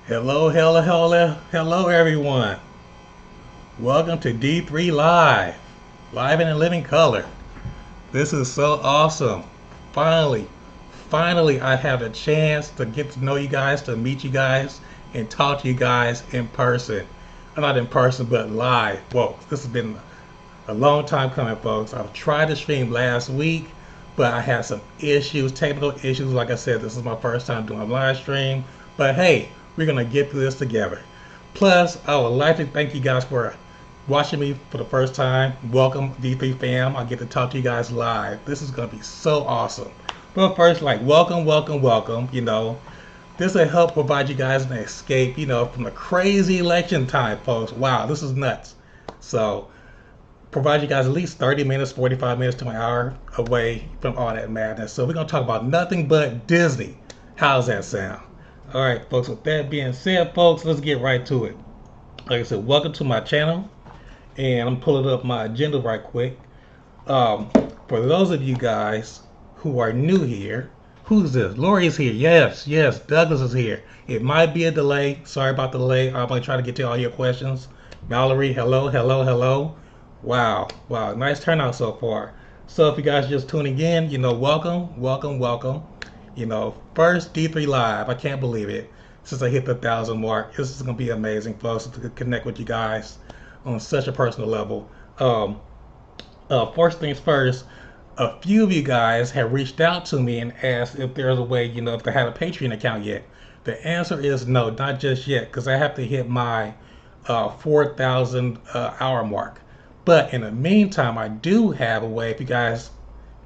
Hello, hello, hello, hello, everyone. Welcome to D3 Live, live and in living color. This is so awesome. Finally, finally, I have a chance to get to know you guys, to meet you guys, and talk to you guys in person. Not in person, but live. Whoa, this has been a long time coming, folks. I've tried to stream last week, but I had some issues, technical issues. Like I said, this is my first time doing a live stream. But hey, we're gonna get through this together. Plus, I would like to thank you guys for watching me for the first time. Welcome, D3 fam. I get to talk to you guys live. This is gonna be so awesome. But first, welcome, welcome, welcome. This will help provide you guys an escape, from the crazy election time, folks. Wow, this is nuts. So provide you guys at least 30 minutes, 45 minutes to an hour away from all that madness. So we're going to talk about nothing but Disney. How's that sound? All right, folks, with that being said, folks, let's get right to it. Like I said, welcome to my channel. And I'm pulling up my agenda right quick. Um, for those of you guys who are new here, who's this? Lori's here. Yes, yes, Douglas is here. It might be a delay. Sorry about the delay. I'm going to try to get to all your questions. Mallory, hello, hello, hello. Wow, wow, nice turnout so far. So if you guys just tuning in, welcome, welcome, welcome. First D3 Live. I can't believe it. Since I hit the 1,000 mark, this is gonna be amazing, folks, to connect with you guys on such a personal level. First things first, a few of you guys have reached out to me and asked if there's a way, if they have a Patreon account yet. The answer is no, not just yet, because I have to hit my 4,000 hour mark. But in the meantime, I do have a way. If you guys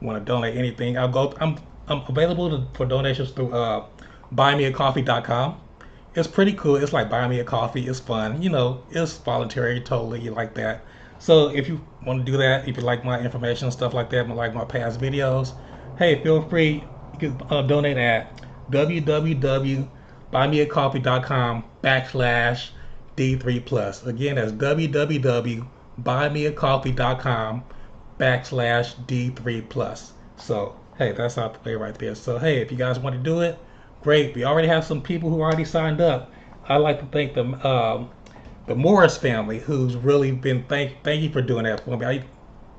want to donate anything, I'm available for donations through buymeacoffee.com. It's pretty cool. It's like buying me a coffee. It's fun. It's voluntary, totally like that. So if you want to do that, if you like my information, stuff like that, like my past videos, hey, feel free. You can donate at www.buymeacoffee.com/D3 plus. Again, that's www.buymeacoffee.com/D3 plus. So, hey, that's out the way right there. So, hey, if you guys want to do it, great. We already have some people who already signed up. I'd like to thank the Morris family, who's really been thank you for doing that for me.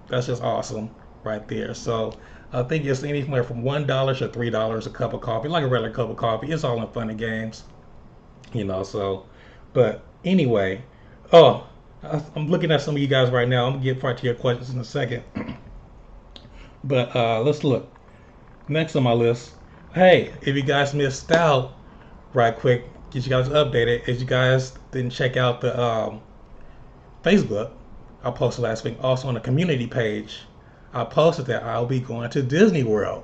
That's just awesome right there. So I think it's anywhere from $1 to $3 a cup of coffee, like a regular cup of coffee. It's all in fun and games, So, but anyway, oh, I'm looking at some of you guys right now. I'm gonna get right to your questions in a second. But let's look. Next on my list, hey, if you guys missed out, right quick, get you guys updated. If you guys didn't check out the Facebook, I posted last week. Also on the community page, I posted that I'll be going to Disney World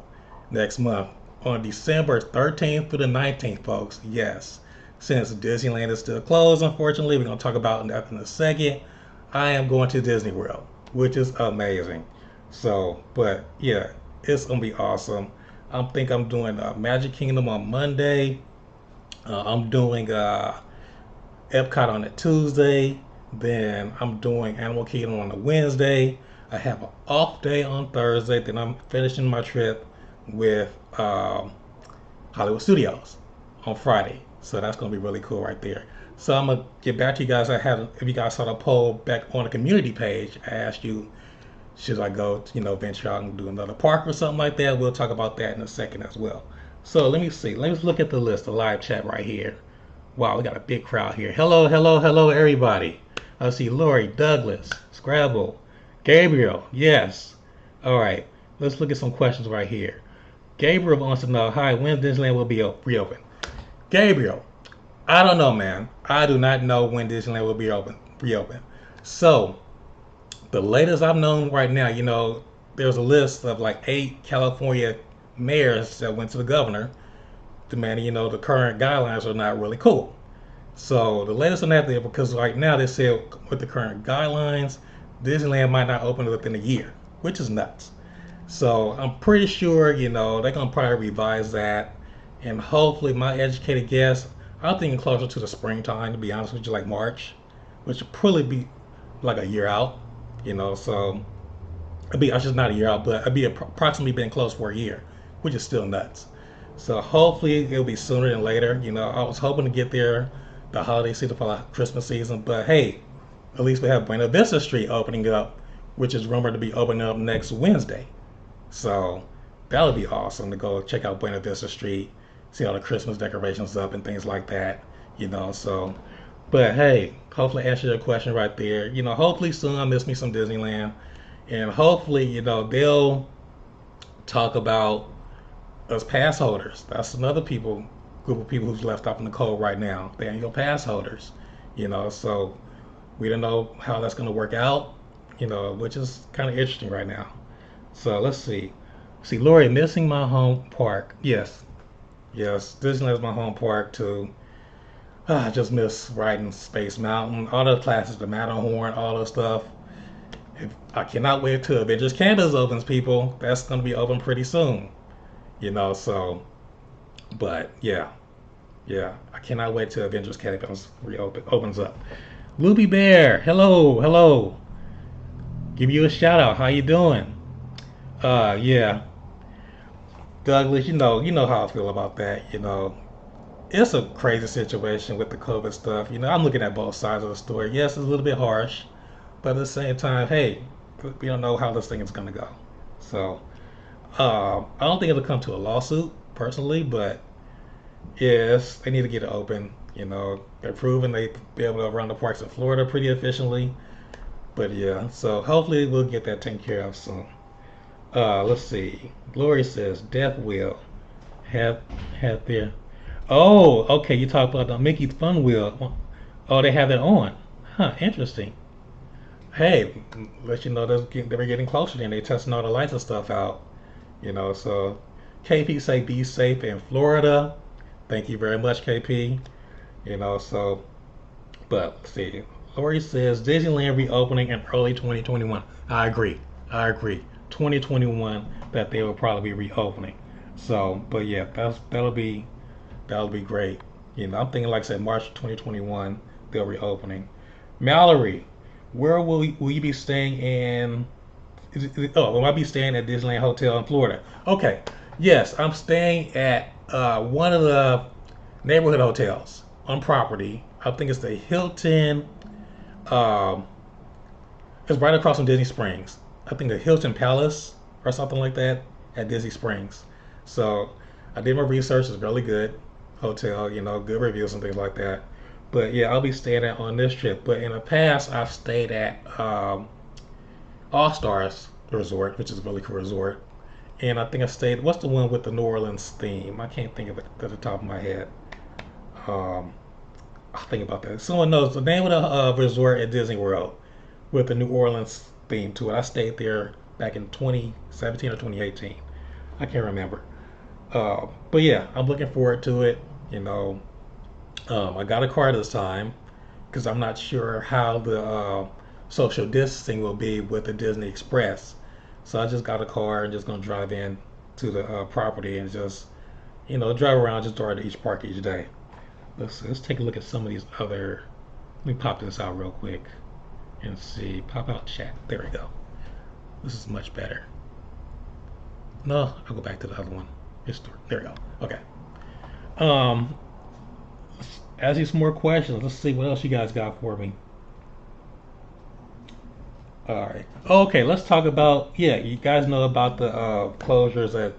next month on December 13th through the 19th, folks. Yes, since Disneyland is still closed, unfortunately, we're going to talk about that in a second. I am going to Disney World, which is amazing. So, but yeah, it's going to be awesome. I'm doing Magic Kingdom on Monday. I'm doing Epcot on a Tuesday. Then I'm doing Animal Kingdom on a Wednesday. I have an off day on Thursday. Then I'm finishing my trip with Hollywood Studios on Friday. So that's going to be really cool right there. So I'm going to get back to you guys. If you guys saw the poll back on the community page, I asked you, should I go, venture out and do another park or something like that? We'll talk about that in a second as well. So let me see. Let's look at the list, the live chat right here. Wow, we got a big crowd here. Hello, hello, hello, everybody. I see Lori, Douglas, Scrabble, Gabriel. Yes. All right. Let's look at some questions right here. Gabriel wants to know, hi, when Disneyland will be reopened? Gabriel, I don't know, man. I do not know when Disneyland will be reopened. So the latest I've known right now, there's a list of like 8 California mayors that went to the governor demanding, the current guidelines are not really cool. So the latest on that there, because right now they said with the current guidelines, Disneyland might not open within a year, which is nuts. So I'm pretty sure, they're gonna probably revise that, and hopefully, my educated guess, I'm thinking closer to the springtime, to be honest with you, like March, which would probably be like a year out, So it'd be, I just not a year out, but it'd be approximately been close for a year, which is still nuts. So hopefully it'll be sooner than later. I was hoping to get there the holiday season for the Christmas season. But hey, at least we have Buena Vista Street opening up, which is rumored to be opening up next Wednesday. So that would be awesome to go check out Buena Vista Street, see all the Christmas decorations up and things like that. So, but hey, hopefully I answered your question right there. Hopefully soon I'll miss me some Disneyland, and hopefully they'll talk about us pass holders. That's another group of people who's left off in the cold right now. The annual pass holders. So we don't know how that's going to work out. Which is kind of interesting right now. So let's see. See, Lori, missing my home park. Yes, Disneyland's my home park too. I just miss riding Space Mountain, all those classes, the Matterhorn, all that stuff. I cannot wait till Avengers Campus opens, people. That's going to be open pretty soon. So, but yeah, I cannot wait till Avengers Campus opens up. Luby Bear, hello. Give you a shout out. How you doing? Yeah. Douglas, you know how I feel about that. It's a crazy situation with the COVID stuff. I'm looking at both sides of the story. Yes, it's a little bit harsh, but at the same time, hey, we don't know how this thing is going to go. So, I don't think it'll come to a lawsuit personally, but yes, they need to get it open. They're proving they be able to run the parks in Florida pretty efficiently. But yeah, so hopefully we'll get that taken care of soon. Let's see. Glory says Death Wheel have their. Oh, okay. You talked about the Mickey Fun Wheel. Oh, they have it on. Huh. Interesting. Hey, let you know they're getting closer. Then they testing all the lights and stuff out. So KP say be safe in Florida. Thank you very much, KP. So, but let's see. Lori says Disneyland reopening in early 2021. I agree. 2021 that they will probably be reopening. So, but yeah, that'll be great. I'm thinking like I said, March 2021 they'll reopening. Mallory, where will you be staying in? Will I be staying at Disneyland Hotel in Florida? Okay. Yes, I'm staying at one of the neighborhood hotels on property. I think it's the Hilton. Um, it's right across from Disney Springs. I think the Hilton Palace or something like that at Disney Springs. So I did my research. It's really good hotel. Good reviews and things like that. But yeah, I'll be staying at on this trip. But in the past, I've stayed at All Stars Resort, which is a really cool resort. And I think I stayed. What's the one with the New Orleans theme? I can't think of it at the top of my head. Um, I'll think about that. Someone knows the name of the resort at Disney World with the New Orleans theme to it. I stayed there back in 2017 or 2018. I can't remember. But yeah, I'm looking forward to it. I got a car this time because I'm not sure how the social distancing will be with the Disney Express. So I just got a car and just gonna drive in to the property and just drive around, just drive to each park each day. Let's take a look at some of these other. Let me pop this out real quick and see. Pop out chat. There we go. This is much better. No, I'll go back to the other one. There we go. Okay. Um, ask you some more questions. Let's see what else you guys got for me. All right. Okay, let's talk about. Yeah, you guys know about the closures at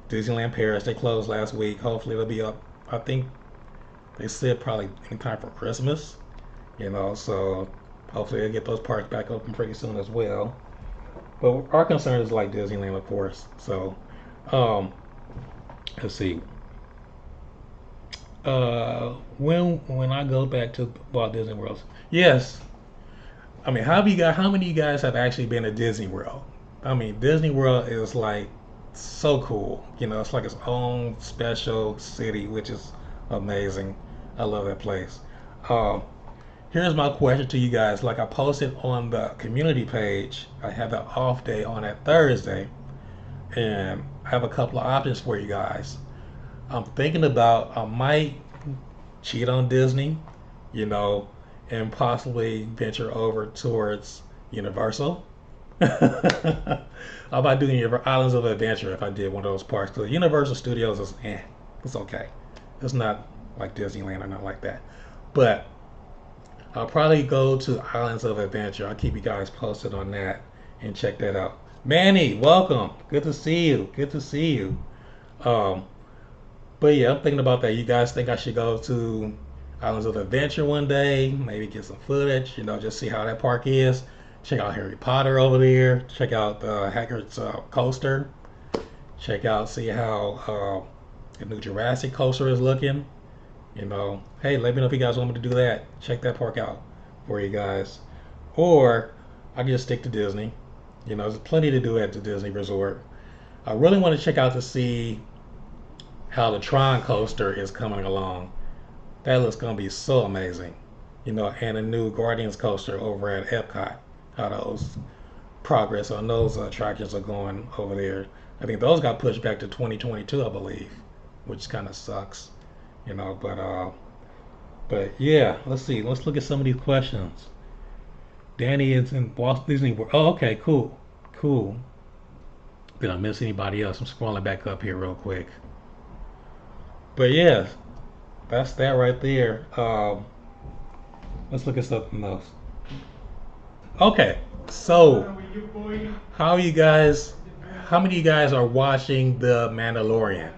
Disneyland Paris. They closed last week. Hopefully, it'll be up. I think they said probably in time for Christmas. So hopefully they'll get those parks back open pretty soon as well. But our concern is like Disneyland, of course. So, um, let's see. When I go back to Walt Disney World, yes. I mean, how many of you guys have actually been to Disney World? I mean, Disney World is like so cool. It's like its own special city, which is amazing. I love that place. Um, Here's my question to you guys. Like I posted on the community page, I have an off day on that Thursday, and I have a couple of options for you guys. I'm thinking about I might cheat on Disney, you know, and possibly venture over towards Universal. I might do the Islands of Adventure if I did one of those parks. Because Universal Studios is it's okay. It's not like Disneyland or not like that. But I'll probably go to Islands of Adventure. I'll keep you guys posted on that and check that out. Manny, welcome. Good to see you. Good to see you. Um, but yeah, I'm thinking about that. You guys think I should go to Islands of Adventure one day? Maybe get some footage, just see how that park is. Check out Harry Potter over there. Check out Hagrid's coaster. Check out, see how the new Jurassic coaster is looking. Hey, let me know if you guys want me to do that. Check that park out for you guys. Or I can just stick to Disney. There's plenty to do at the Disney Resort. I really want to check out to see how the Tron coaster is coming along. That looks going to be so amazing. And a new Guardians coaster over at Epcot. How those progress on those attractions are going over there. I think those got pushed back to 2022, I believe, which kind of sucks. But yeah, let's see. Let's look at some of these questions. Danny is in Walt Disney World. Oh, okay, cool, cool. Did I miss anybody else? I'm scrolling back up here real quick. But yeah, that's that right there. Let's look at something else. Okay, so how you guys? How many of you guys are watching The Mandalorian?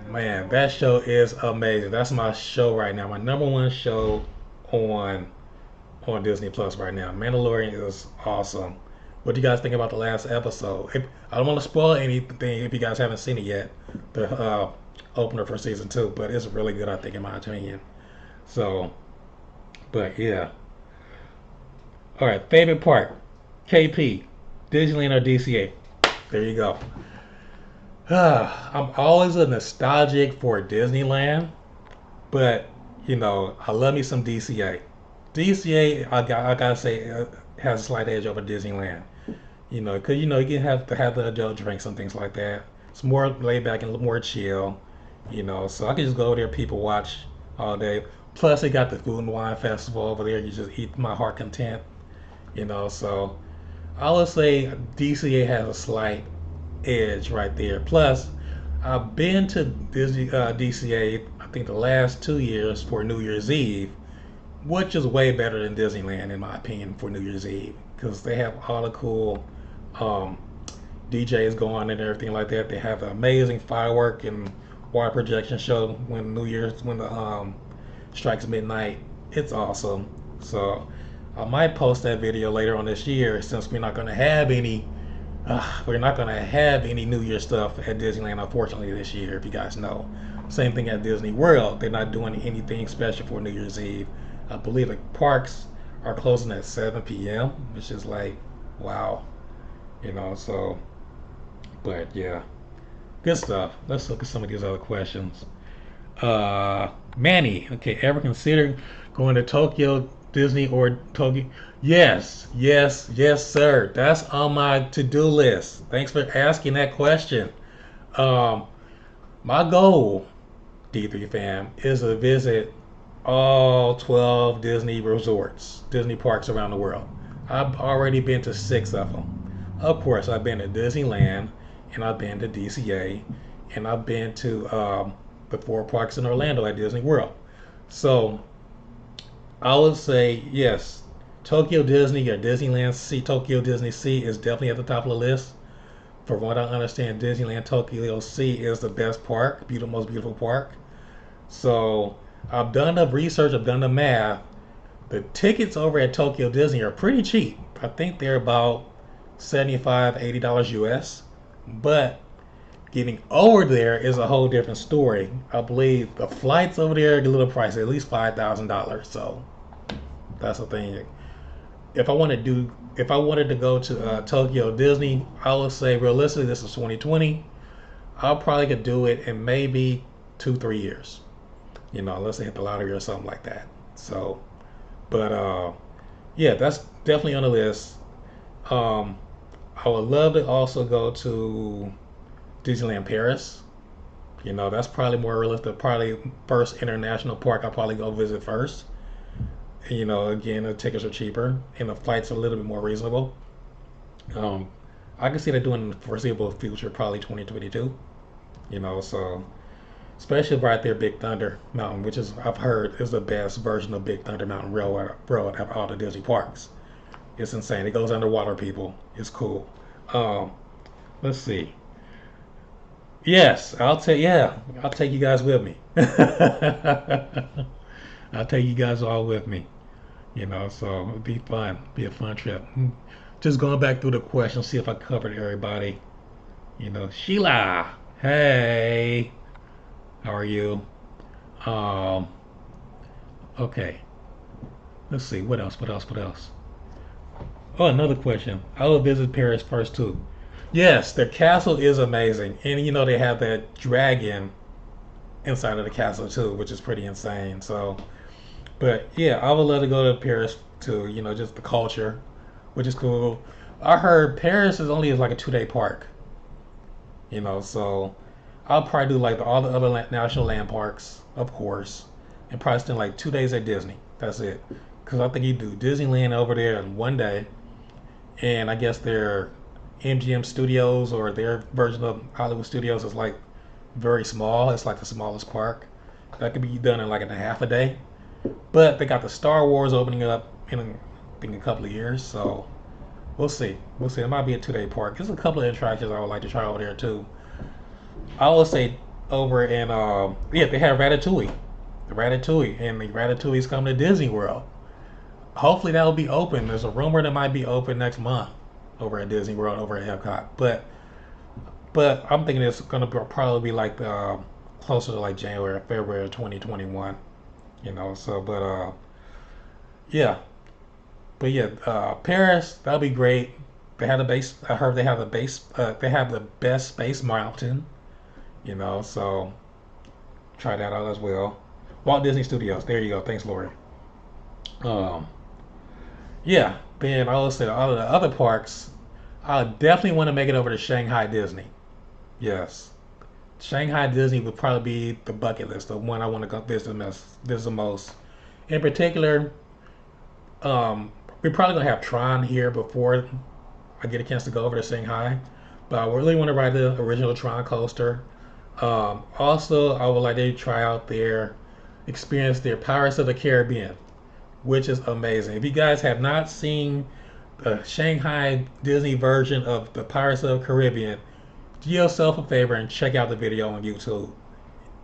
Man, that show is amazing. That's my show right now. My number one show on Disney Plus right now. Mandalorian is awesome. What do you guys think about the last episode? I don't want to spoil anything if you guys haven't seen it yet. The opener for season 2, but it's really good, I think, in my opinion. So, but yeah. All right, favorite park, KP, Disneyland or DCA? There you go. I'm always a nostalgic for Disneyland, but I love me some DCA. DCA, I gotta say, has a slight edge over Disneyland. Because you can have to have the adult drinks and things like that. It's more laid back and more chill. So I can just go over there, people watch all day. Plus, they got the food and wine festival over there. You just eat my heart content. So I would say DCA has a slight edge right there. Plus, I've been to DCA, I think the last 2 years for New Year's Eve, which is way better than Disneyland in my opinion for New Year's Eve, because they have all the cool DJs going and everything like that. They have an amazing firework and water projection show when the strikes midnight. It's awesome. So I might post that video later on this year, since we're not going to have any New Year stuff at Disneyland, unfortunately, this year, if you guys know. Same thing at Disney World. They're not doing anything special for New Year's Eve. I believe the parks are closing at 7 p.m., which is like, wow. So, but yeah. Good stuff. Let's look at some of these other questions. Manny, okay, ever consider going to Tokyo Disney or Tokyo? Yes, sir. That's on my to-do list. Thanks for asking that question. My goal, D3 fam, is to visit all 12 Disney resorts, Disney parks around the world. I've already been to 6 of them. Of course, I've been to Disneyland, and I've been to DCA, and I've been to the 4 parks in Orlando at Disney World. So I would say yes, Tokyo Disney or Disneyland Sea, Tokyo Disney Sea is definitely at the top of the list. From what I understand, Disneyland Tokyo Sea is the best park, most beautiful park. So I've done the research, I've done the math. The tickets over at Tokyo Disney are pretty cheap. I think they're about $75, $80 US. But getting over there is a whole different story. I believe the flights over there are a little pricey, at least $5,000. So that's the thing. If I wanted to go to Tokyo Disney, I would say realistically, this is 2020. I probably could do it in maybe 2-3 years. Unless they hit the lottery or something like that. So, but yeah, that's definitely on the list. I would love to also go to Disneyland Paris. That's probably more realistic. Probably first international park I'll probably go visit first. Again, the tickets are cheaper and the flights are a little bit more reasonable. I can see that doing in the foreseeable future, probably 2022. So especially right there, Big Thunder Mountain, which is I've heard is the best version of Big Thunder Mountain Road out of all the Disney parks. It's insane. It goes underwater, people. It's cool. Um, let's see. Yes, I'll take. Yeah, I'll take you guys with me. I'll take you guys all with me. So it'd be fun. Be a fun trip. Just going back through the questions, see if I covered everybody. Sheila. Hey, how are you? Um, okay. Let's see. What else? What else? What else? Oh, another question. I will visit Paris first too. Yes, the castle is amazing, and they have that dragon inside of the castle too, which is pretty insane. So, but yeah, I would love to go to Paris too. Just the culture, which is cool. I heard Paris is only like a 2-day park. So I'll probably do like all the other national land parks, of course, and probably spend like 2 days at Disney. That's it. Because I think you do Disneyland over there in one day, and I guess their MGM Studios or their version of Hollywood Studios is like very small. It's like the smallest park. That could be done in like in a half a day. But they got the Star Wars opening up in I think a couple of years, so we'll see. We'll see. It might be a 2-day park. There's a couple of attractions I would like to try over there too. I would say over in yeah, they have Ratatouille. The Ratatouille, and the Ratatouille's coming to Disney World. Hopefully that will be open. There's a rumor that might be open next month over at Disney World, over at Epcot. But I'm thinking it's gonna probably be like closer to like January, February 2021. So yeah, but yeah, Paris that'll be great. They have the base. I heard they have the base. They have the best space mountain. So try that out as well. Walt Disney Studios. There you go. Thanks, Lori. Um, yeah. Then I would say all of the other parks. I definitely want to make it over to Shanghai Disney. Yes, Shanghai Disney would probably be the bucket list, the one I want to go visit the most. In particular, we're probably gonna have Tron here before I get a chance to go over to Shanghai. But I really want to ride the original Tron coaster. Also, I would like to try out experience their Pirates of the Caribbean, which is amazing. If you guys have not seen the Shanghai Disney version of the Pirates of the Caribbean, do yourself a favor and check out the video on YouTube.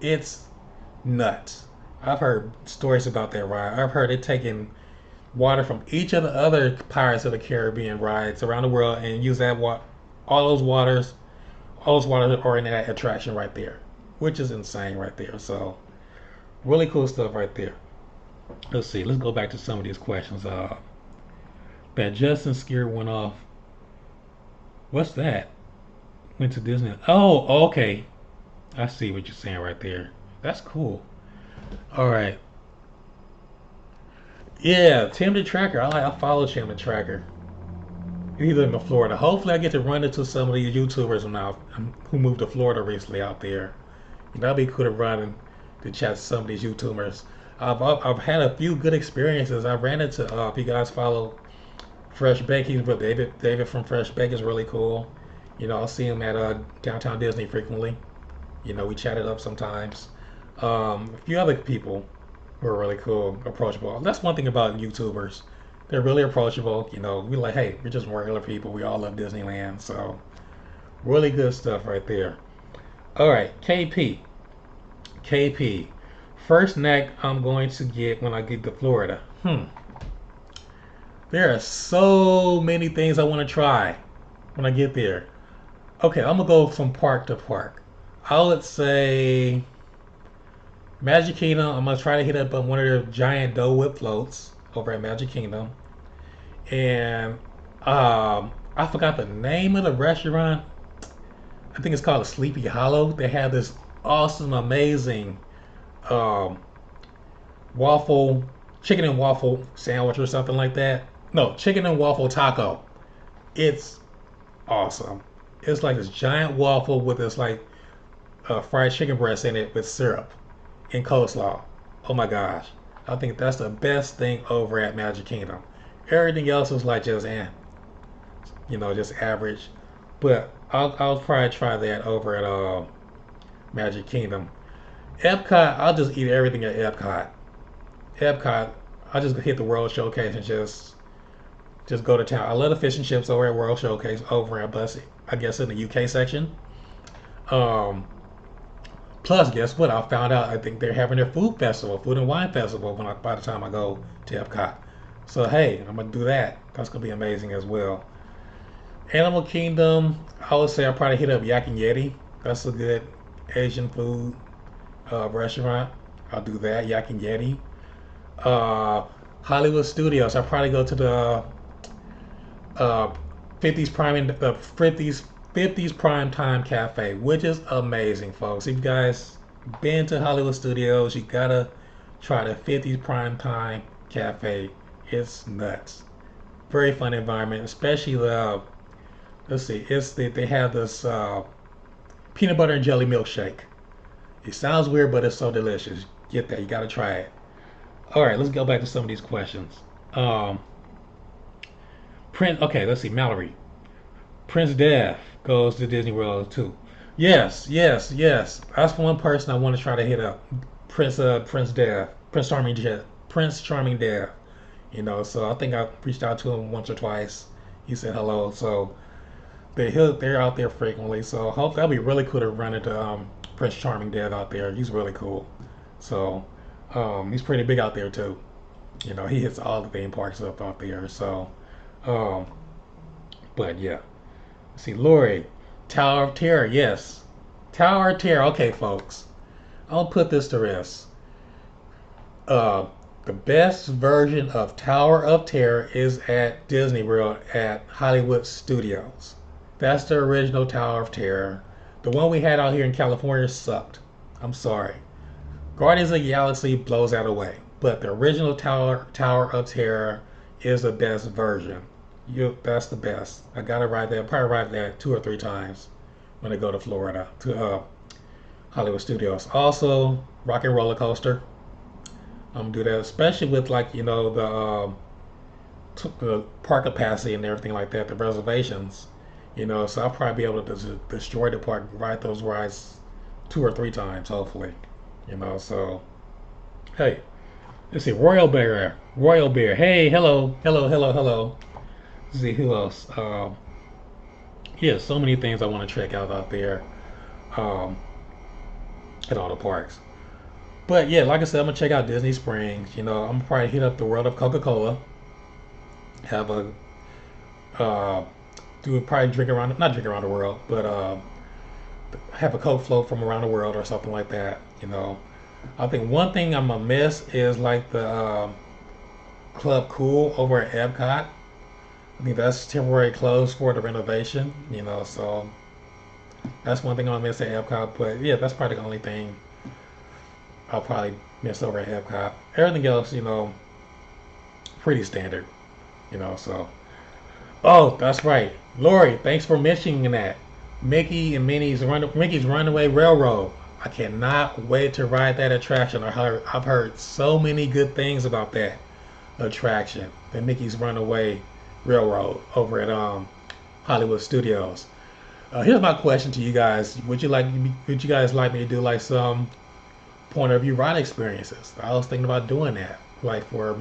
It's nuts. I've heard stories about that ride. I've heard it taking water from each of the other Pirates of the Caribbean rides around the world and use all those waters, all those waters are in that attraction right there, which is insane right there. So really cool stuff right there. Let's see. Let's go back to some of these questions. That Justin Skier went off. What's that? Went to Disney. Oh, okay. I see what you're saying right there. That's cool. All right. Yeah, Tim the Tracker. I follow Tim the Tracker. He's in Florida. Hopefully, I get to run into some of these YouTubers now who moved to Florida recently out there. That'd be cool to run to chat to some of these YouTubers. I've had a few good experiences. I ran into if you guys follow Fresh Bake, he's with David. David from Fresh Bake is really cool. I'll see him at Downtown Disney frequently. We chatted up sometimes. A few other people who are really cool, approachable. That's one thing about YouTubers. They're really approachable. We're like, hey, we're just regular people. We all love Disneyland. So, really good stuff right there. All right, KP. KP. First snack I'm going to get when I get to Florida. There are so many things I want to try when I get there. Okay, I'm gonna go from park to park. I would say Magic Kingdom. I'm gonna try to hit up on one of their giant Dole Whip floats over at Magic Kingdom. And I forgot the name of the restaurant. I think it's called a Sleepy Hollow. They have this awesome, amazing um, waffle, chicken and waffle sandwich or something like that. No, chicken and waffle taco. It's awesome. It's like this giant waffle with this like fried chicken breast in it with syrup and coleslaw. Oh my gosh. I think that's the best thing over at Magic Kingdom. Everything else is like just just average. But I'll probably try that over at Magic Kingdom. Epcot, I'll just eat everything at Epcot. Epcot, I'll just hit the World Showcase and just go to town. I love the fish and chips over at World Showcase over at Bussy. I guess in the UK section. Um, Plus, guess what? I found out I think they're having their food festival, food and wine festival by the time I go to Epcot. So hey, I'm gonna do that. That's gonna be amazing as well. Animal Kingdom, I would say I'll probably hit up Yak and Yeti. That's a good Asian food restaurant. I'll do that. Yak and Yeti. Hollywood Studios. I'll probably go to the uh, 50s Prime Time Cafe, which is amazing, folks. If you guys been to Hollywood Studios, you gotta try the 50s Prime Time Cafe. It's nuts. Very fun environment, especially the let's see, they have this peanut butter and jelly milkshake. It sounds weird, but it's so delicious. Get that, you gotta try it. All right, let's go back to some of these questions. Um, Prince, okay, let's see, Mallory. Prince Death goes to Disney World too. Yes, yes, yes. That's one person I want to try to hit up. Prince Death, Prince Charming Death. You know, so I think I reached out to him once or twice. He said hello, so they're out there frequently. So I hope that'll be really cool to run into Prince Charming Death out there. He's really cool. So he's pretty big out there too. You know, he hits all the theme parks up out there. So, um, but yeah. Let's see, Lori, Tower of Terror, yes. Tower of Terror, okay, folks. I'll put this to rest. Uh, the best version of Tower of Terror is at Disney World at Hollywood Studios. That's the original Tower of Terror. The one we had out here in California sucked. I'm sorry. Guardians of the Galaxy blows that away. But the original Tower of Terror is the best version. That's the best. I gotta ride that. Probably ride that 2 or 3 times when I go to Florida to Hollywood Studios. Also, Rock and Roller Coaster. I'm gonna do that, especially with like the park capacity and everything like that, the reservations. You know, so I'll probably be able to destroy the park, ride those rides 2 or 3 times, hopefully. You know, so hey, let's see, Royal Bear. Hey, hello, hello, hello, hello. Let's see who else. Yeah, so many things I want to check out there um, at all the parks. But yeah, like I said, I'm gonna check out Disney Springs. You know, I'm gonna probably hit up the World of Coca-Cola. Have a do probably drink around, not drink around the world, but have a Coke float from around the world or something like that. You know, I think one thing I'm gonna miss is like the Club Cool over at Epcot. I think that's temporarily closed for the renovation. You know, so that's one thing I'll miss at Epcot. But yeah, that's probably the only thing I'll probably miss over at Epcot. Everything else, you know, pretty standard. You know, so. Oh, that's right. Lori, thanks for mentioning that. Mickey's Runaway Railroad. I cannot wait to ride that attraction. I've heard so many good things about that attraction, the Mickey's Runaway Railroad over at Hollywood Studios. Here's my question to you guys: Would you guys like me to do like some point of view ride experiences? I was thinking about doing that, like for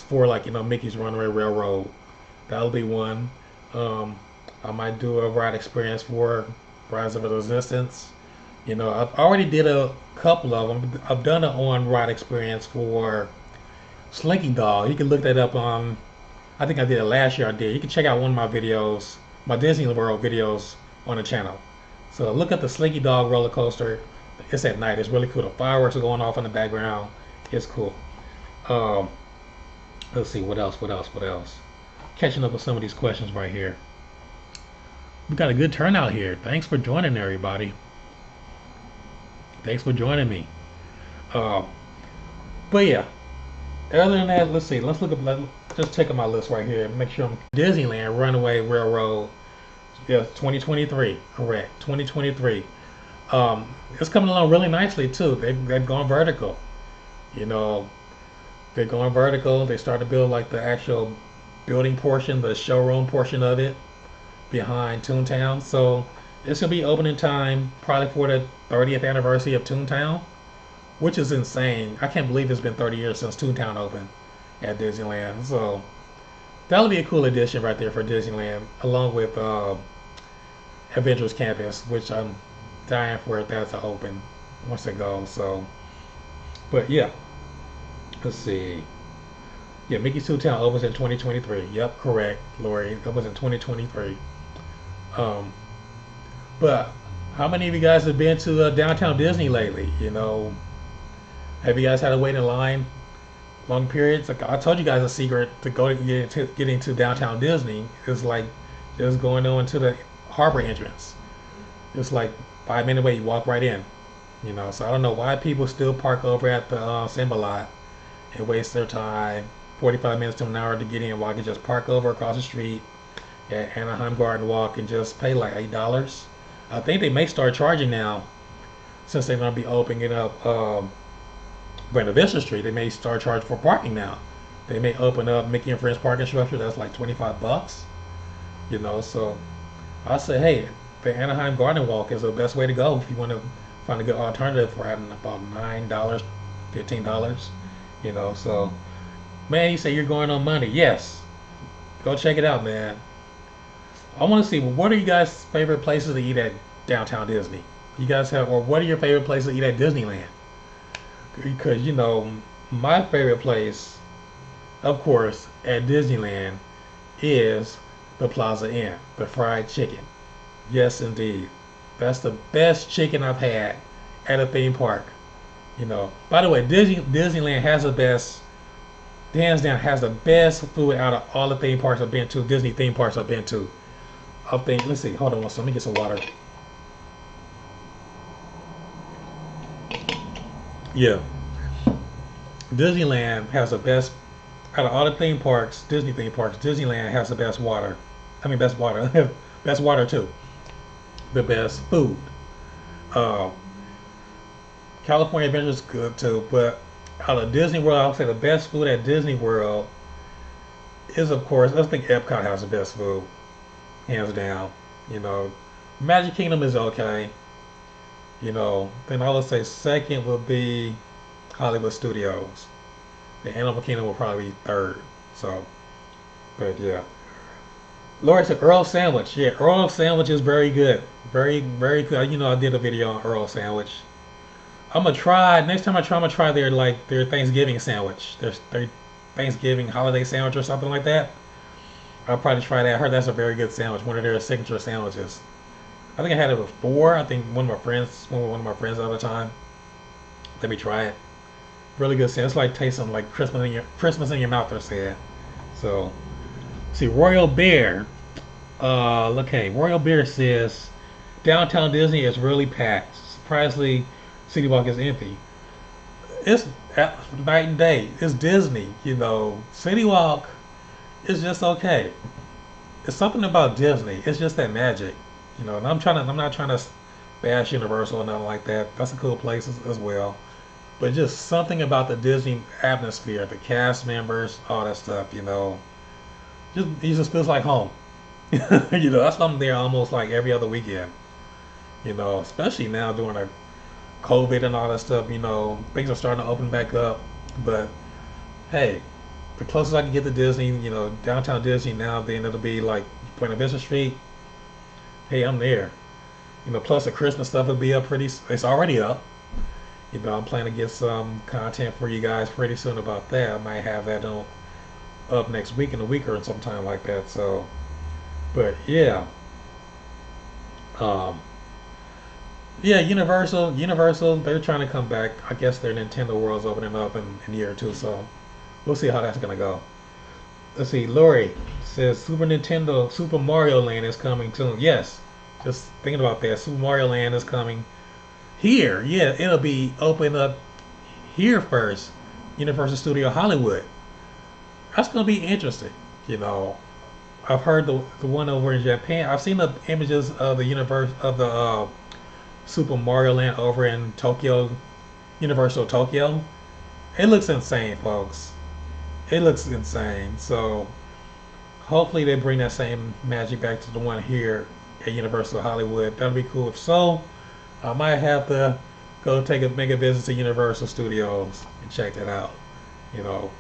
like Mickey's Runaway Railroad. That'll be one. I might do a ride experience for Rise of the Resistance. You know, I've already did a couple of them. I've done an on ride experience for Slinky Dog. You can look that up on. I think I did it last year. I did. You can check out one of my videos, my Disney World videos on the channel. So look at the Slinky Dog roller coaster. It's at night. It's really cool. The fireworks are going off in the background. It's cool. Um, let's see what else. What else? Catching up with some of these questions right here. We got a good turnout here. Thanks for joining, everybody. Thanks for joining me. Uh, but yeah, other than that, let's see. Let's look up. Just check on my list right here. Make sure I'm Disneyland Runaway Railroad. Yeah, 2023. Correct. 2023. It's coming along really nicely too. They've gone vertical. You know, they're going vertical. They started to build like the actual building portion, the showroom portion of it behind Toontown. So It's gonna be opening time probably for the 30th anniversary of Toontown, which is insane. I can't believe it's been 30 years since Toontown opened at Disneyland. So that'll be a cool addition right there for Disneyland, along with Avengers Campus, which I'm dying for that to open once it goes. So, but yeah, let's see. Yeah, Mickey's Toontown opens in 2023. Yep, correct, Lori. It opens in 2023. Um, but how many of you guys have been to downtown Disney lately? Have you guys had to wait in line long periods? Like I told you guys, a secret to go to get into downtown Disney is like just going on to the harbor entrance. It's like 5 minute wait, you walk right in. So I don't know why people still park over at the Simba lot and waste their time, 45 minutes to an hour to get in, while I can just park over across the street at Anaheim Garden Walk and just pay like $8. I think they may start charging now, since they're gonna be opening up Buena Vista Street. They may start charging for parking now. They may open up Mickey and Friends parking structure that's like $25. So I say, hey, the Anaheim Garden Walk is the best way to go if you want to find a good alternative for having about $9, $15. So man, you say you're going on Monday. Yes, go check it out, man. I want to see, well, what are you guys' favorite places to eat at downtown Disney? You guys have, or what are your favorite places to eat at Disneyland? Because my favorite place, of course, at Disneyland is the Plaza Inn, the fried chicken. Yes, indeed. That's the best chicken I've had at a theme park. By the way, Disneyland has the best, hands down, has the best food out of all the theme parks I've been to, Disney theme parks I've been to. Let's see, hold on one second, let me get some water. Yeah. Disneyland has the best, out of all the theme parks, Disney theme parks, Disneyland has the best water. I mean, best water. Best water, too. The best food. Uh, California Adventure is good, too. But out of Disney World, I would say the best food at Disney World is, of course, I think Epcot has the best food. Hands down. Magic Kingdom is okay. Then I would say second would be Hollywood Studios. The Animal Kingdom will probably be third. So, but yeah. Lord said Earl Sandwich. Yeah, Earl Sandwich is very good. Very, very good. I did a video on Earl Sandwich. I'm gonna try, next time I'm gonna try their Thanksgiving sandwich. Their Thanksgiving holiday sandwich or something like that. I'll probably try that. I heard that's a very good sandwich, one of their signature sandwiches. I think I had it before. I think one of my friends the other time. Let me try it. Really good sandwich. It's like tasting like Christmas in your mouth, they're saying. So, see, Royal Bear. Okay, Royal Bear says downtown Disney is really packed. Surprisingly, City Walk is empty. It's night and day. It's Disney, City Walk is just okay. It's something about Disney. It's just that magic, And I'm not trying to bash Universal or nothing like that. That's a cool place as well. But just something about the Disney atmosphere, the cast members, all that stuff, it just feels like home. That's why I'm there almost like every other weekend. Especially now during the COVID and all that stuff. Things are starting to open back up. But hey, the closest I can get to Disney, downtown Disney now, then it'll be like Buena Vista Street. Hey, I'm there. Plus the Christmas stuff will be up it's already up. I'm planning to get some content for you guys pretty soon about that. I might have that up next week, in a week or sometime like that. So, but yeah. Yeah, Universal, they're trying to come back. I guess their Nintendo World's opening up in a year or two, so we'll see how that's gonna go. Let's see, Lori says Super Mario Land is coming soon. Yes, just thinking about that. Super Mario Land is coming here. Yeah, it'll be open up here first. Universal Studio Hollywood. That's gonna be interesting. I've heard the one over in Japan. I've seen the images of the Super Mario Land over in Tokyo, Universal Tokyo. It looks insane, folks. It looks insane. So hopefully they bring that same magic back to the one here at Universal Hollywood. That'd be cool. If so, I might have to go make a visit to Universal Studios and check that out. You know,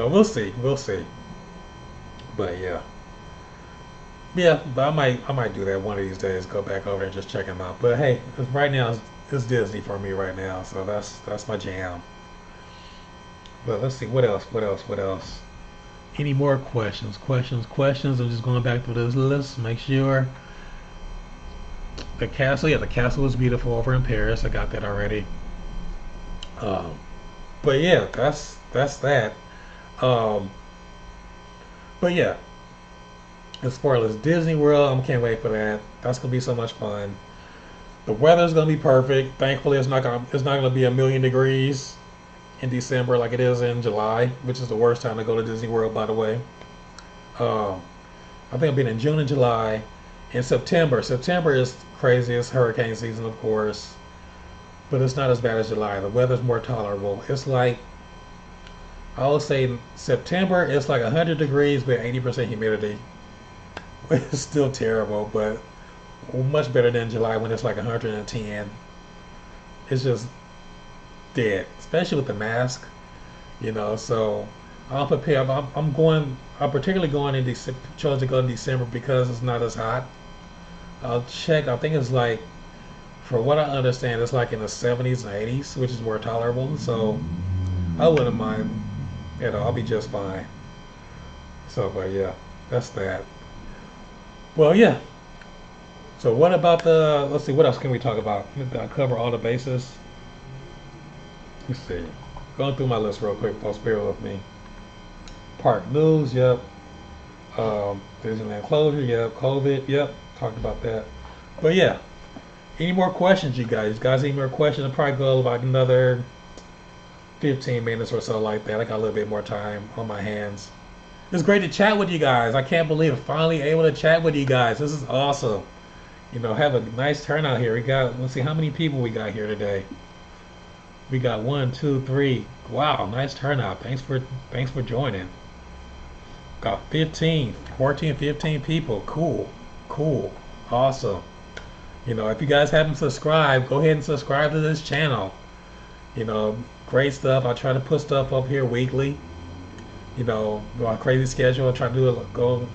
we'll see, we'll see. But yeah, yeah. But I might do that one of these days. Go back over and just check them out. But hey, right now it's Disney for me right now, so that's my jam. But let's see what else, what else, what else. Any more questions? Questions? Questions? I'm just going back through this list. Make sure the castle. Yeah, the castle is beautiful over in Paris. I got that already. Um, but yeah, that's that. Um, but yeah, as far as Disney World, I can't wait for that. That's gonna be so much fun. The weather's gonna be perfect. Thankfully, it's not gonna be a million degrees in December like it is in July, which is the worst time to go to Disney World, by the way. Um, I think I've been in June and July. In September, September is crazy. It's hurricane season, of course, but it's not as bad as July. The weather's more tolerable. It's like I would say September, it's like 100 degrees with 80% humidity. It's still terrible, but much better than July when it's like 110. It's just dead, especially with the mask, So I'll prepare. I'm going. I'm particularly going in December. Chose to go in December because it's not as hot. I'll check. I think it's like, for what I understand, it's like in the 70s and 80s, which is more tolerable. So I wouldn't mind. I'll be just fine. So, but yeah, that's that. Well, yeah. So what about the? Let's see. What else can we talk about? Did I cover all the bases? Let's see. Going through my list real quick, folks. Bear with me. Park news. Yep. Disneyland closure. Yep. COVID. Yep. Talked about that. But yeah. Any more questions, you guys? Guys, any more questions? I'll probably go about another 15 minutes or so like that. I got a little bit more time on my hands. It's great to chat with you guys. I can't believe I'm finally able to chat with you guys. This is awesome. Have a nice turnout here. Let's see how many people we got here today. We got 1, 2, 3. Wow, nice turnout. Thanks for joining. Got 15, 14, 15 people. Cool. Awesome. If you guys haven't subscribed, go ahead and subscribe to this channel. Great stuff. I try to put stuff up here weekly. My crazy schedule. I try to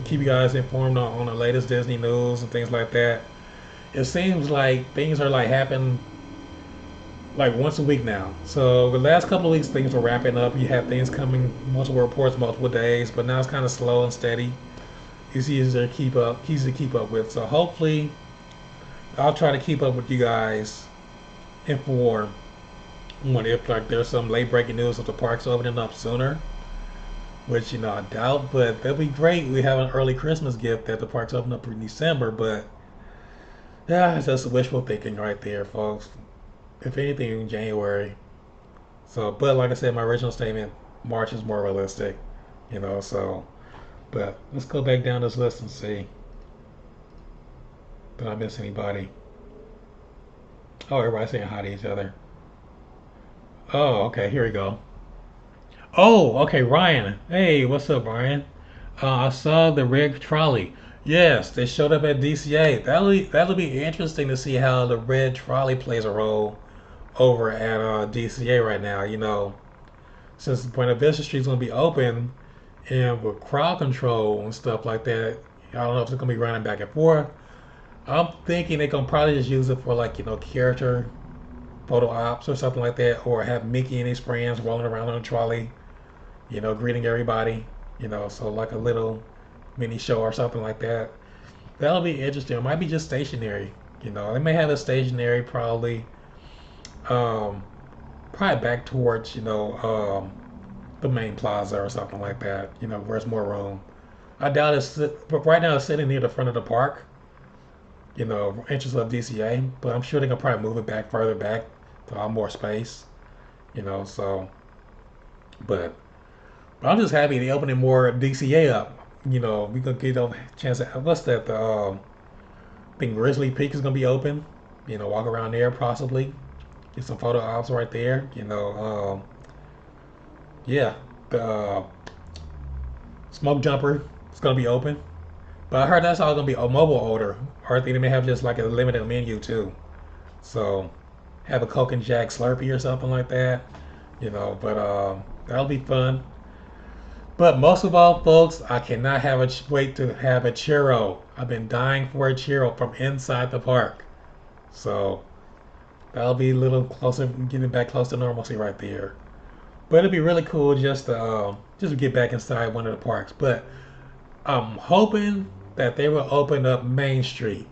keep you guys informed on the latest Disney news and things like that. It seems like things are like happening like once a week now. So the last couple of weeks things were wrapping up. You have things coming, multiple reports, multiple days, but now it's kind of slow and steady. It's easy to keep up with. So hopefully I'll try to keep up with you guys informed if like there's some late breaking news of the parks opening up sooner, which I doubt, but that'd be great. We have an early Christmas gift that the parks open up in December, but yeah, it's just wishful thinking right there, folks. If anything, in January. So, but like I said, my original statement, March is more realistic, So, but let's go back down this list and see. Did I miss anybody? Oh, everybody's saying hi to each other. Oh, okay, here we go. Oh, okay, Ryan. Hey, what's up, Ryan? I saw the red trolley. Yes, they showed up at DCA. That'll be interesting to see how the red trolley plays a role over at DCA right now. Since Buena Vista Street's gonna be open, and with crowd control and stuff like that, I don't know if it's gonna be running back and forth. I'm thinking they're gonna probably just use it for like character photo ops or something like that, or have Mickey and his friends rolling around on a trolley, greeting everybody, so like a little mini show or something like that. That'll be interesting. It might be just stationary, they may have it stationary um, probably back towards, the main plaza or something like that, where there's more room. I doubt but right now it's sitting near the front of the park, entrance of DCA, but I'm sure they can probably move it back further back to have more space, so, but I'm just happy they opening more DCA up. We gonna get a chance to, what's that, I think Grizzly Peak is gonna be open, walk around there possibly, get some photo ops right there, yeah, the Smoke Jumper is gonna be open. But I heard that's all gonna be a mobile order, or I think they may have just like a limited menu too. So have a Coke and Jack Slurpee or something like that, But that'll be fun. But most of all, folks, I cannot wait to have a churro. I've been dying for a churro from inside the park. So that'll be a little closer, getting back close to normalcy right there. But it'd be really cool just to get back inside one of the parks. But I'm hoping that they will open up Main Street.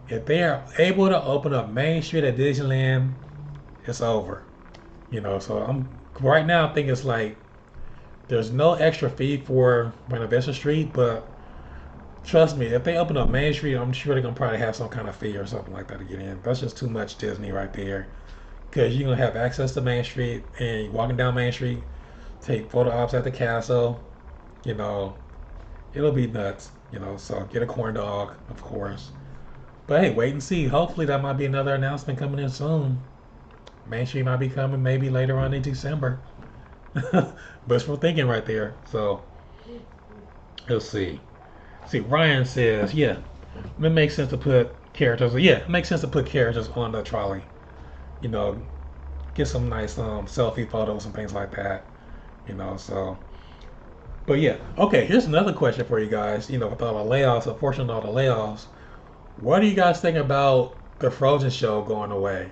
If they are able to open up Main Street at Disneyland, it's over. So I'm right now. I think it's like there's no extra fee for Renovation Street, but trust me, if they open up Main Street, I'm sure they're gonna probably have some kind of fee or something like that to get in. That's just too much Disney right there, because you're gonna have access to Main Street and walking down Main Street, take photo ops at the castle. You know, it'll be nuts. So get a corn dog, of course. But hey, wait and see. Hopefully, that might be another announcement coming in soon. Main Street might be coming maybe later on in December. Wishful thinking right there. So let's see. See, Ryan says, yeah, it makes sense to put characters. Yeah, it makes sense to put characters on the trolley. You know, get some nice selfie photos and things like that. So. But yeah, okay. Here's another question for you guys. With all the layoffs, unfortunately, all the layoffs. What do you guys think about the Frozen show going away?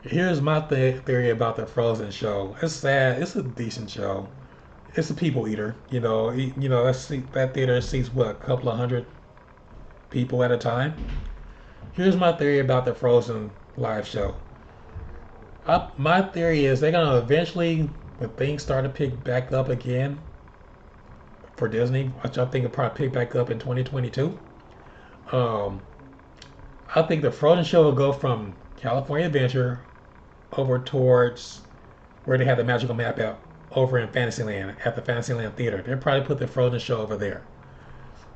Here's my theory about the Frozen show. It's sad. It's a decent show. It's a people eater. That theater seats what, a couple of hundred people at a time. Here's my theory about the Frozen live show. My theory is they're gonna eventually, when things start to pick back up again for Disney, which I think will probably pick back up in 2022. I think the Frozen show will go from California Adventure over towards where they have the magical map out over in Fantasyland at the Fantasyland Theater. They'll probably put the Frozen show over there.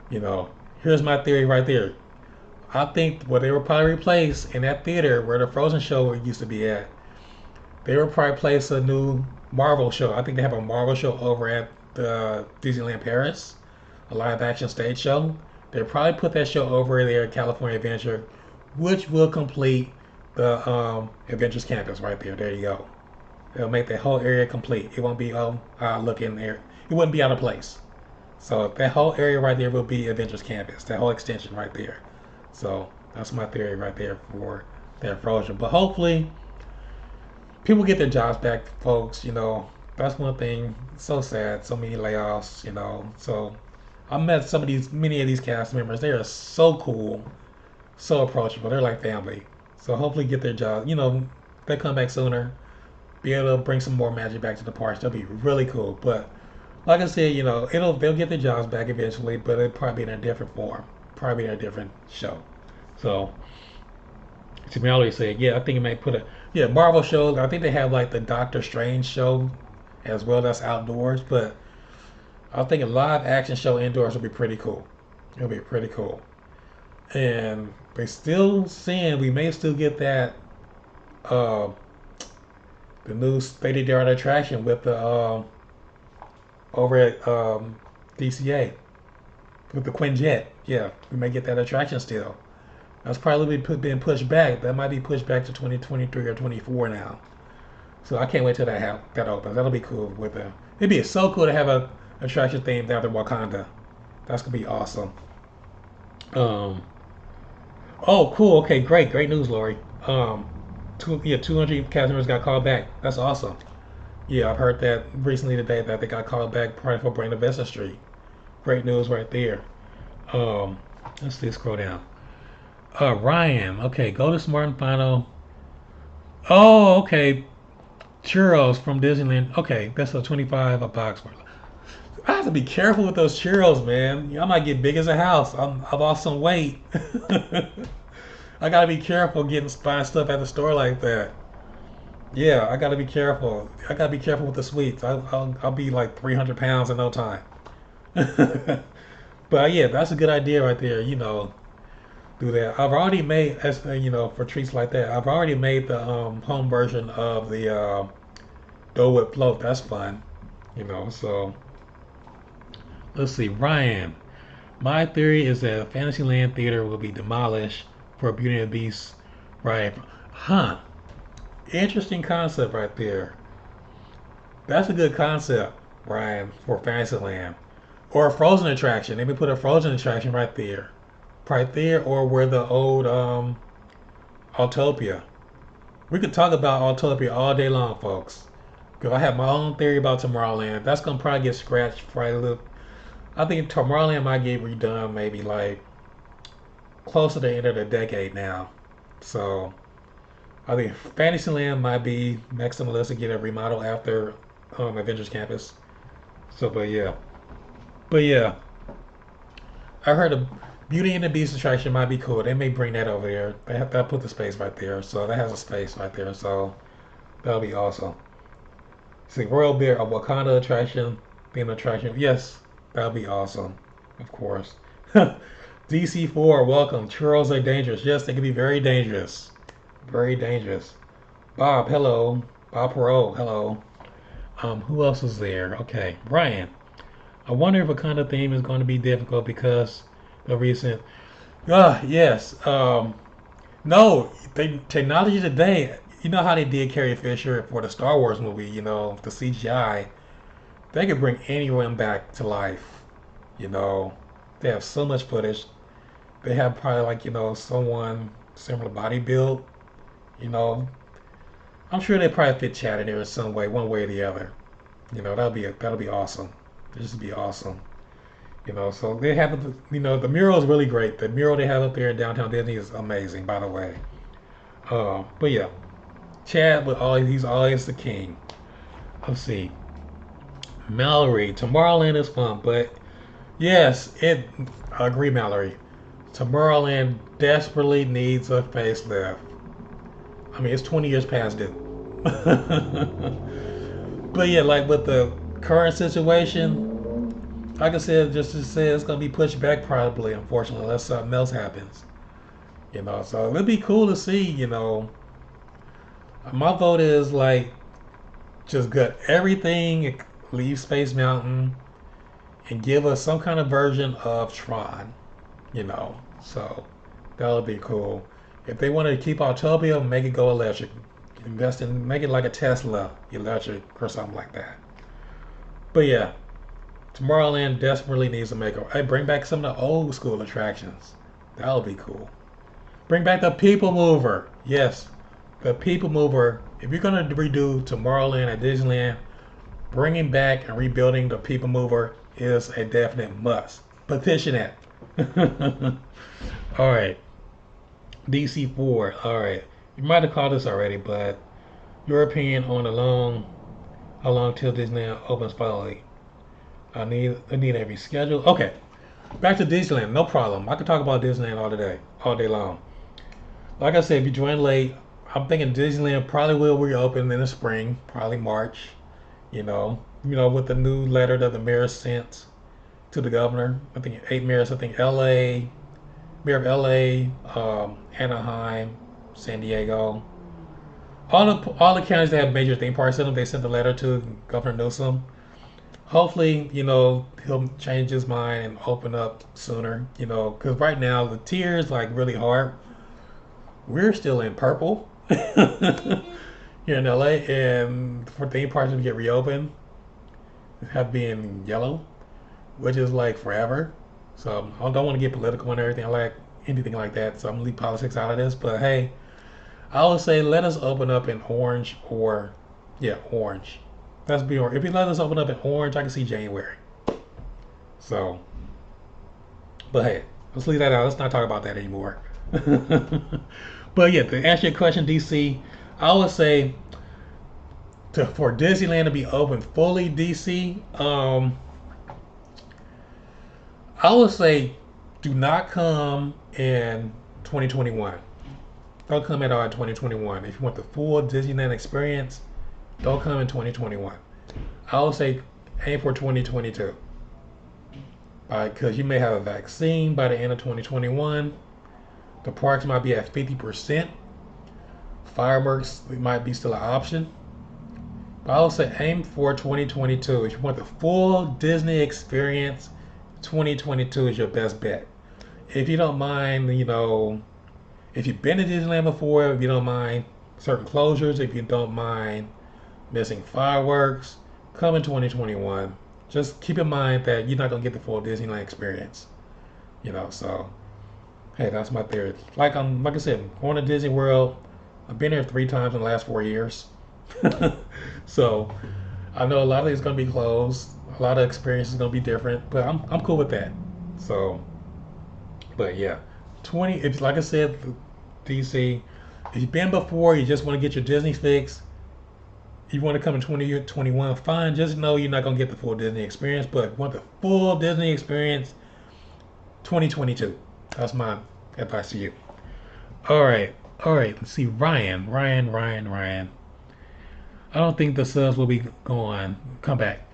Here's my theory right there. I think what they will probably replace in that theater where the Frozen show used to be at, they will probably place a new Marvel show. I think they have a Marvel show over at the Disneyland Paris, a live action stage show. They'll probably put that show over there at California Adventure, which will complete the Adventures Campus right there. There you go. It'll make that whole area complete. It won't be look in there. It wouldn't be out of place. So that whole area right there will be Adventures Campus. That whole extension right there. So that's my theory right there for that Frozen. But hopefully, people get their jobs back, folks. That's one thing. It's so sad. So many layoffs. So I met many of these cast members. They are so cool, so approachable. They're like family. So hopefully get their job. They come back sooner, be able to bring some more magic back to the parks. That'll be really cool. But like I said, they'll get their jobs back eventually, but it'll probably be in a different form, probably in a different show. So to me, I always say, yeah, I think it may put Marvel show. I think they have like the Doctor Strange show as well. That's outdoors, but I think a live action show indoors will be pretty cool. It'll be pretty cool. And they still saying we may still get that the new state of the art attraction with the over at DCA with the Quinjet. Yeah, we may get that attraction still. That's probably been pushed back. That might be pushed back to 2023 or 24 now. So I can't wait till that opens. That'll be cool with them. It'd be so cool to have a attraction themed after Wakanda. That's gonna be awesome. Oh, cool. Okay, great news, Lori. 200 cast members got called back. That's awesome. Yeah, I've heard that recently today that they got called back probably for Brain Vesta Street. Great news right there. Let's see, scroll down. Ryan. Okay, go to Smart and Final. Oh, okay. Churros from Disneyland. Okay, that's a 25 a box. I have to be careful with those churros, man. I might get big as a house. I've lost some weight. I gotta be careful buying stuff at the store like that. Yeah, I gotta be careful. I gotta be careful with the sweets. I'll be like 300 pounds in no time. But yeah, that's a good idea right there. Do that. I've already made, as for treats like that. I've already made the home version of the Dole Whip float. That's fun. So let's see, Ryan. My theory is that Fantasyland Theater will be demolished for Beauty and the Beast. Right? Huh? Interesting concept right there. That's a good concept, Brian, for Fantasyland. Or a Frozen attraction. Maybe put a Frozen attraction right there. Right there, or where the old Autopia. We could talk about Autopia all day long, folks. Because I have my own theory about Tomorrowland. That's going to probably get scratched probably a little. I think Tomorrowland might get redone maybe like close to the end of the decade now. So I think Fantasyland might be next on the list to get a remodel after Avengers Campus. So, but yeah, I heard a Beauty and the Beast attraction might be cool. They may bring that over there. They have to put the space right there, so that has a space right there. So that'll be awesome. See, Royal Bear, a Wakanda attraction, theme attraction. Yes, that'll be awesome. Of course. DC4, welcome. Churros are dangerous. Yes, they can be very dangerous. Very dangerous. Bob, hello. Bob Perot, hello. Who else is there? Okay, Brian. I wonder if a kind of theme is going to be difficult because the recent. Yes. No, technology today. You know how they did Carrie Fisher for the Star Wars movie. You know the CGI. They could bring anyone back to life. You know, they have so much footage. They have probably like someone similar body build. You know, I'm sure they probably fit Chad in there in some way, one way or the other. You know, that'll be awesome. This would be awesome. You know, so they have the mural is really great. The mural they have up there in downtown Disney is amazing, by the way. But yeah, Chad he's always the king. Let's see, Mallory. Tomorrowland is fun, but yes, I agree, Mallory. Tomorrowland desperately needs a facelift. I mean, it's 20 years past due. But yeah, like with the current situation, like I said, just to say it's gonna be pushed back probably, unfortunately, unless something else happens. You know, so it'd be cool to see. You know, my vote is like just gut everything, leave Space Mountain, and give us some kind of version of Tron. You know, so that would be cool. If they wanted to keep Autopia, make it go electric. Invest in, make it like a Tesla electric or something like that. But yeah, Tomorrowland desperately needs a makeover. Hey, bring back some of the old school attractions. That would be cool. Bring back the People Mover. Yes, the People Mover. If you're gonna redo Tomorrowland at Disneyland, bringing back and rebuilding the People Mover is a definite must. Petition it. All right. DC4. All right. You might have called this already, but your opinion on how long till Disneyland opens finally? I need a reschedule. Okay. Back to Disneyland. No problem. I can talk about Disneyland all day long. Like I said, if you join late, I'm thinking Disneyland probably will reopen in the spring, probably March. With the new letter that the mayor sent to the governor. I think 8 mayors. I think L.A. Mayor of L.A., Anaheim, San Diego. All the counties that have major theme parks in them, they sent a letter to Governor Newsom. Hopefully, he'll change his mind and open up sooner. Because right now the tiers like really hard. We're still in purple here in LA, and for theme parks to get reopened, have been yellow, which is like forever. So I don't want to get political and everything. I like anything like that. So I'm gonna leave politics out of this. But hey, I would say let us open up in orange orange. Let's be orange. If you let us open up in orange, I can see January. So, but hey, let's leave that out. Let's not talk about that anymore. But yeah, to answer your question, DC, I would say for Disneyland to be open fully, DC, I would say do not come in 2021. Don't come at all in 2021. If you want the full Disneyland experience, don't come in 2021. I would say aim for 2022. Because you may have a vaccine by the end of 2021. The parks might be at 50%. Fireworks might be still an option. But I would say aim for 2022. If you want the full Disney experience, 2022 is your best bet. If you don't mind, if you've been to Disneyland before, if you don't mind certain closures, if you don't mind missing fireworks, come in 2021. Just keep in mind that you're not gonna get the full Disneyland experience. So hey, that's my theory. Like I said, going to Disney World. I've been there 3 times in the last 4 years. So I know a lot of these gonna be closed. A lot of experiences gonna be different, but I'm cool with that. So, but yeah, 20. If like I said, DC. If you've been before, you just want to get your Disney fix. You want to come in 2021, fine. Just know you're not gonna get the full Disney experience, but want the full Disney experience, 2022. That's my advice to you. All right, all right. Let's see, Ryan. I don't think the subs will be going. Come back.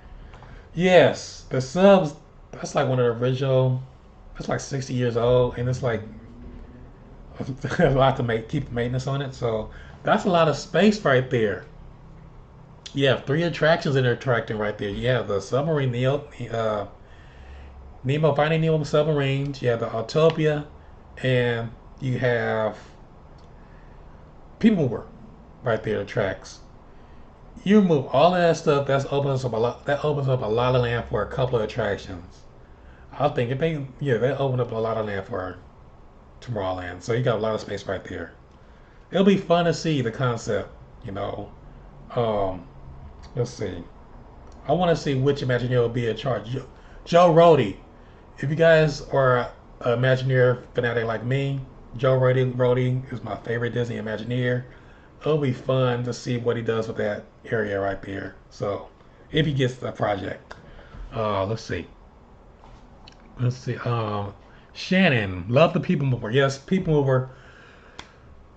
Yes, the subs. That's like one of the original. That's like 60 years old, and it's like a lot to keep maintenance on it. So that's a lot of space right there. You have 3 attractions that are attracting right there. You have the submarine Nemo Finding Nemo submarines. You have the Autopia, and you have People Mover right there. The tracks. You remove all of that stuff. That opens up a lot. That opens up a lot of land for a couple of attractions. I think they open up a lot of land for Tomorrowland. So you got a lot of space right there. It'll be fun to see the concept. Um, let's see. I want to see which Imagineer will be in charge. Joe Rody. If you guys are an Imagineer fanatic like me, Joe Rody is my favorite Disney Imagineer. It'll be fun to see what he does with that area right there. So, if he gets the project. Let's see. Shannon, love the People Mover. Yes, People Mover.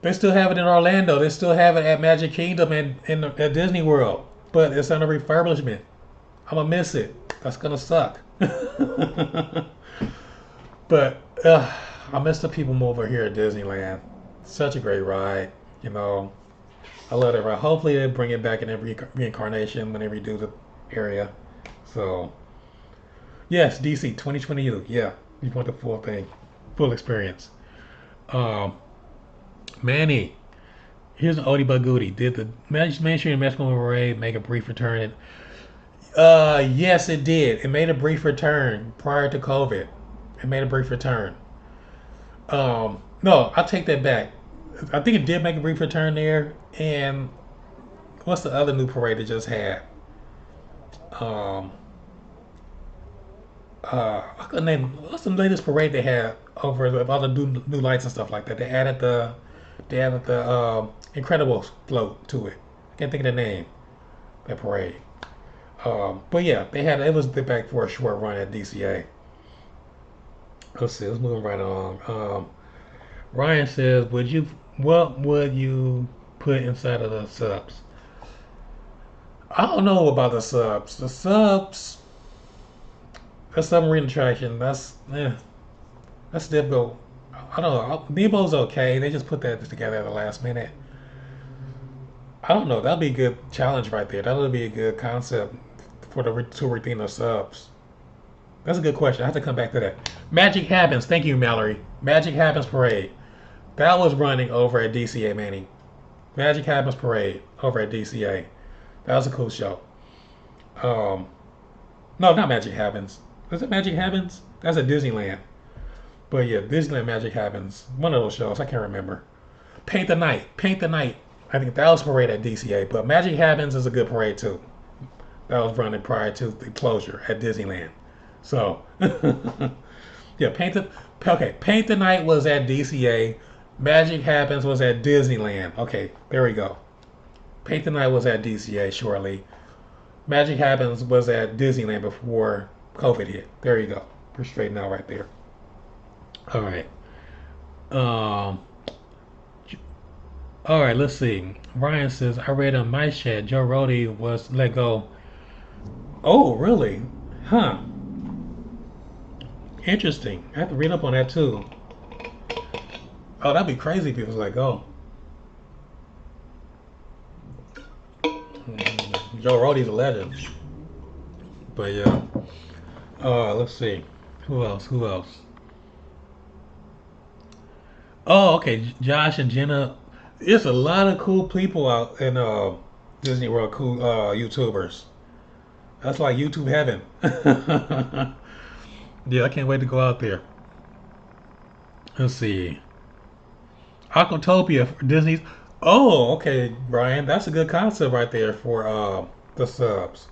They still have it in Orlando. They still have it at Magic Kingdom and at Disney World. But it's under refurbishment. I'm going to miss it. That's going to suck. But I miss the People Mover here at Disneyland. Such a great ride. I love it ride. Hopefully they bring it back in every reincarnation when they redo the area. So, yes, DC 2022. Yeah, you want the full thing. Full experience. Manny, here's an oldie but goodie. Did the mainstream Mexican Array make a brief return? Yes, it did. It made a brief return prior to COVID. It made a brief return. No, I'll take that back. I think it did make a brief return there. And what's the other new parade it just had? What's the latest parade they had over all the new lights and stuff like that? They added the Incredibles float to it. I can't think of the name. That parade. But yeah, it was back for a short run at DCA. Let's see, let's move right on. Ryan says, what would you put inside of the subs? I don't know about the subs. The subs, that submarine attraction, that's difficult. I don't know. Nemo's okay. They just put that together at the last minute. I don't know. That'd be a good challenge right there. That would be a good concept for the to redeem the subs. That's a good question. I have to come back to that. Magic Happens. Thank you, Mallory. Magic Happens Parade. That was running over at DCA, Manny. Magic Happens Parade over at DCA. That was a cool show. No, not Magic Happens. Was it Magic Happens? That's at Disneyland. But yeah, Disneyland Magic Happens. One of those shows. I can't remember. Paint the Night. I think that was parade at DCA. But Magic Happens is a good parade too. That was running prior to the closure at Disneyland. So, yeah, Paint the Night was at DCA. Magic Happens was at Disneyland. Okay, there we go. Paint the Night was at DCA shortly. Magic Happens was at Disneyland before COVID hit. There you go. We're straight now right there. All right. All right, let's see. Ryan says, I read on my chat Joe Rody was let go. Oh, really? Huh. Interesting. I have to read up on that too. Oh, that'd be crazy if he was let go. Joe Rody's a legend. But yeah. Let's see. Who else? Who else? Oh, okay. Josh and Jenna. It's a lot of cool people out in Disney World. Cool YouTubers. That's like YouTube heaven. Yeah, I can't wait to go out there. Let's see. Aquatopia for Disney's. Oh, okay, Brian. That's a good concept right there for the subs.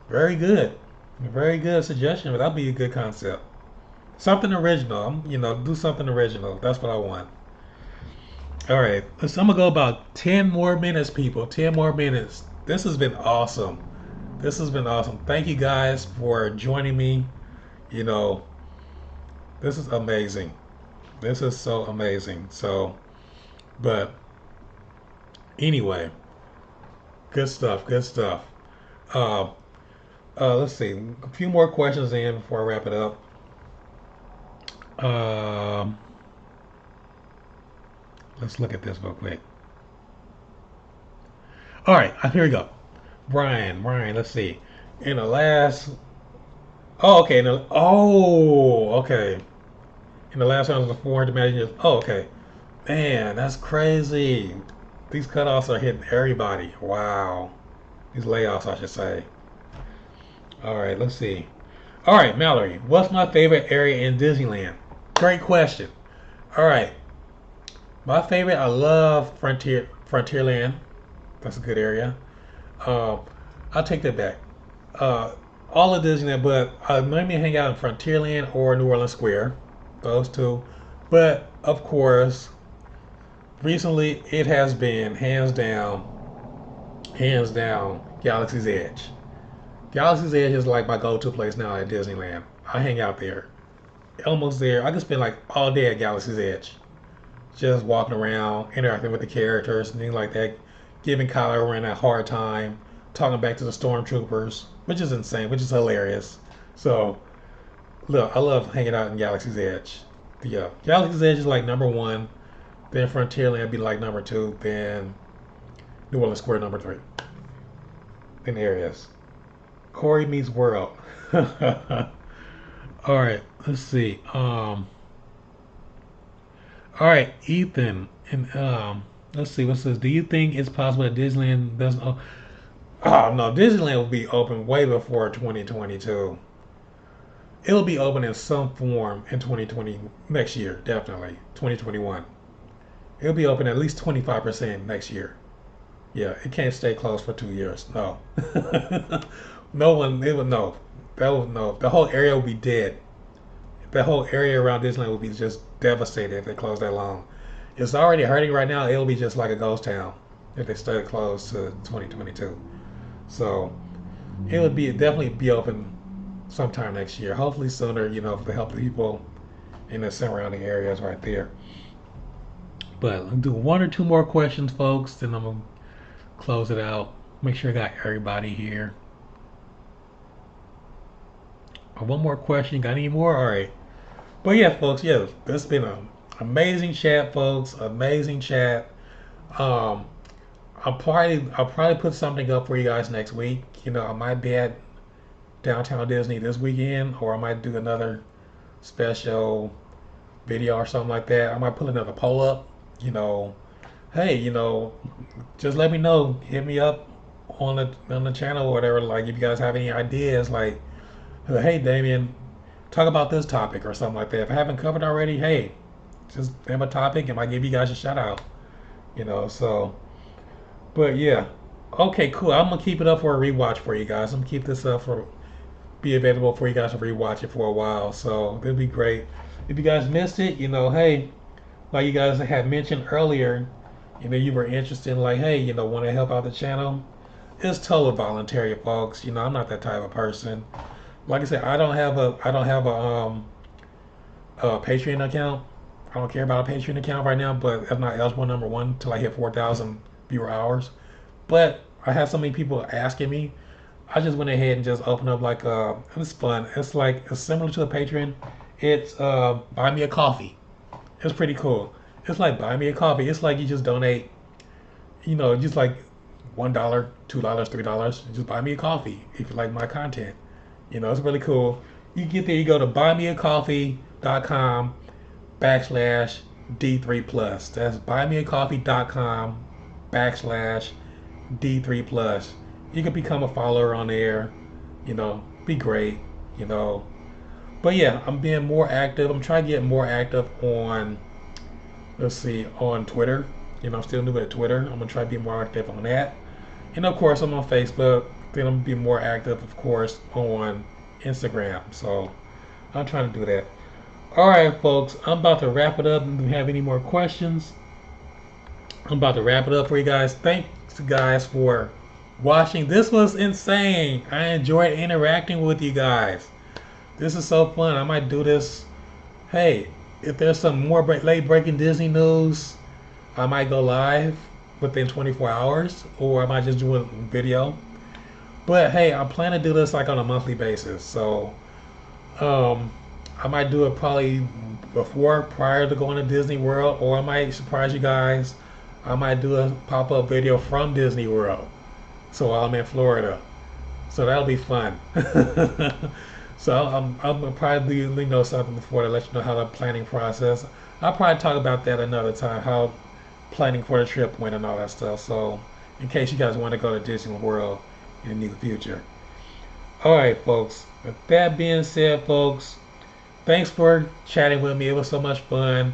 Very good. Very good suggestion, but that'd be a good concept. Something original. Do something original. That's what I want. All right. So I'm gonna go about 10 more minutes, people. 10 more minutes. This has been awesome. This has been awesome. Thank you guys for joining me. You know, this is amazing. This is so amazing. So, but anyway, good stuff. Good stuff. Uh, let's see. A few more questions in before I wrap it up. Um, let's look at this real quick. All right, here we go. Brian, let's see. In the last, oh, okay. Okay. In the last round was the 400 matches. Oh, okay. Man, that's crazy. These cutoffs are hitting everybody. Wow. These layoffs, I should say. All right, let's see. All right, Mallory, what's my favorite area in Disneyland? Great question. All right, my favorite, I love Frontierland. That's a good area. Um, I'll take that back. Uh, all of Disneyland, but I mainly hang out in Frontierland or New Orleans Square. Those two. But of course, recently it has been hands down, Galaxy's Edge. Galaxy's Edge is like my go-to place now at Disneyland. I hang out there, almost there. I can spend like all day at Galaxy's Edge, just walking around, interacting with the characters and things like that, giving Kylo Ren a hard time, talking back to the stormtroopers, which is insane, which is hilarious. So, look, I love hanging out in Galaxy's Edge. Yeah, Galaxy's Edge is like number one. Then Frontierland would be like number two. Then New Orleans Square number three in areas. Corey meets World. All right, let's see. All right, Ethan, and let's see. What says? Do you think it's possible that Disneyland doesn't? Oh no, Disneyland will be open way before 2022. It'll be open in some form in 2020 next year, definitely 2021. It'll be open at least 25% next year. Yeah, it can't stay closed for 2 years. No, no one. It would no. That would no. The whole area will be dead. The whole area around Disneyland will be just devastated if they close that long. It's already hurting right now. It'll be just like a ghost town if they stay closed to 2022. So it would be definitely be open sometime next year. Hopefully sooner. For the help of people in the surrounding areas right there. But I'll do one or two more questions, folks. Then I'm gonna close it out. Make sure I got everybody here. One more question. Got any more? All right. But yeah, folks. Yeah, this has been an amazing chat, folks. Amazing chat. Um, I'll probably put something up for you guys next week. I might be at Downtown Disney this weekend, or I might do another special video or something like that. I might put another poll up. Hey, just let me know. Hit me up on the channel or whatever. Like if you guys have any ideas, like hey Damien, talk about this topic or something like that. If I haven't covered already, hey, just have a topic and I give you guys a shout out. So but yeah. Okay, cool. I'm gonna keep it up for a rewatch for you guys. I'm gonna keep this up for be available for you guys to rewatch it for a while. So it'll be great. If you guys missed it, hey, like you guys had mentioned earlier, you were interested in like, hey, want to help out the channel. It's total voluntary, folks. I'm not that type of person. Like I said, I don't have a Patreon account. I don't care about a Patreon account right now, but I'm not eligible number one till I hit 4,000 viewer hours. But I have so many people asking me. I just went ahead and just opened up like it's fun. It's similar to a Patreon. It's buy me a coffee. It's pretty cool. It's like buy me a coffee. It's like you just donate, just like $1, $2, $3. Just buy me a coffee if you like my content. It's really cool. You get there, you go to buymeacoffee.com backslash D3 plus. That's buymeacoffee.com backslash D3 plus. You can become a follower on there, be great, you know. But yeah, I'm being more active. I'm trying to get more active on, let's see, on Twitter. I'm still new at Twitter. I'm gonna try to be more active on that. And of course, I'm on Facebook. Then I'm gonna be more active, of course, on Instagram. So I'm trying to do that. All right, folks, I'm about to wrap it up. If you have any more questions, I'm about to wrap it up for you guys. Thanks, guys, for watching. This was insane. I enjoyed interacting with you guys. This is so fun. I might do this. Hey, if there's some more late breaking Disney news, I might go live within 24 hours, or I might just do a video. But hey, I plan to do this like on a monthly basis. So I might do it probably prior to going to Disney World, or I might surprise you guys. I might do a pop-up video from Disney World. So I'm in Florida. So that'll be fun. So I'm probably something before to let you know how the planning process. I'll probably talk about that another time, how planning for the trip went and all that stuff. So in case you guys want to go to Disney World in the near future. All right, folks. With that being said, folks, thanks for chatting with me. It was so much fun.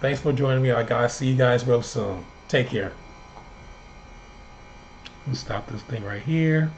Thanks for joining me. I'll see you guys real soon. Take care. Let's stop this thing right here.